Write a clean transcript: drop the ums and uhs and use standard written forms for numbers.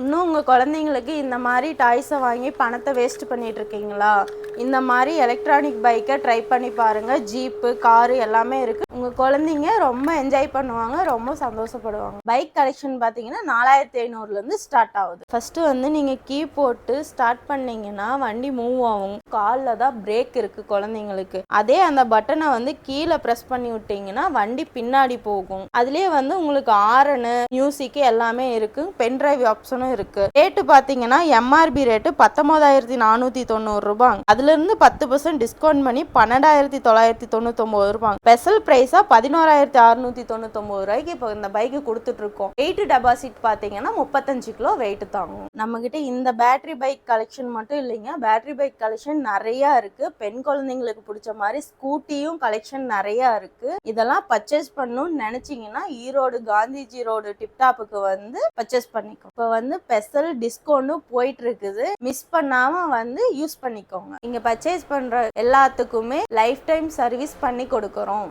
இன்னும் உங்கள் குழந்தைங்களுக்கு இந்த மாதிரி டாய்ஸை வாங்கி பணத்தை வேஸ்ட் பண்ணிட்டு இருக்கீங்களா? இந்த மாதிரி எலக்ட்ரானிக் பைக்கை ட்ரை பண்ணி பாருங்கள். ஜீப்பு, காரு எல்லாமே இருக்குது. உங்கள் குழந்தைங்க ரொம்ப என்ஜாய் பண்ணுவாங்க, ரொம்ப சந்தோஷப்படுவாங்க. பைக் கலெக்ஷன் பார்த்தீங்கன்னா 4500 ஸ்டார்ட் ஆகுது. ஃபஸ்ட்டு வந்து நீங்கள் கீ போட்டு ஸ்டார்ட் பண்ணீங்கன்னா வண்டி மூவ் ஆகும். காலில் தான் பிரேக் இருக்குது குழந்தைங்களுக்கு. அதே அந்த பட்டனை வந்து கீழே ப்ரெஸ் பண்ணி விட்டீங்கன்னா வண்டி பின்னாடி போகும். அதுலேயே வந்து உங்களுக்கு ஆரனு, மியூசிக்கு எல்லாமே இருக்குது. பென்ட்ரைவ் ஆப்ஷனும் இருக்கு. ரேட்டு பாத்தீங்கன்னா எம்ஆர்பி ரேட்டு 19,490 ரூபாய். அதுல இருந்து 10% டிஸ்கவுண்ட் பண்ணி 12,999 ரூபாய். ஸ்பெஷல் பிரைஸா 11,699 ரூபாய்க்கு இப்போ இந்த பைக்கு கொடுத்துட்டு இருக்கோம். வெயிட் டெபாசிட் பாத்தீங்கன்னா 35 கிலோ வெயிட் தாங்கும். நம்ம கிட்ட இந்த பேட்டரி பைக் கலெக்ஷன் மட்டும் இல்லைங்க, பேட்டரி பைக் கலெக்ஷன் நிறைய இருக்கு. பெண் குழந்தைங்களுக்கு பிடிச்ச மாதிரி ஸ்கூட்டியும் கலெக்ஷன் நிறைய இருக்கு. இதெல்லாம் பர்ச்சேஸ் பண்ணணும்னு நினைச்சீங்கன்னா ஈரோடு காந்திஜி ரோடு டிப்டாப்புக்கு வந்து பர்ச்சேஸ் பண்ணிக்கோ. இப்போ வந்து ஸ்பெஷல் டிஸ்கவுண்ட்டும் போயிட்டு இருக்குது. மிஸ் பண்ணாம வந்து யூஸ் பண்ணிக்கோங்க. நீங்க பர்ச்சேஸ் பண்ற எல்லாத்துக்குமே லைஃப் டைம் சர்வீஸ் பண்ணி கொடுக்கறோம்.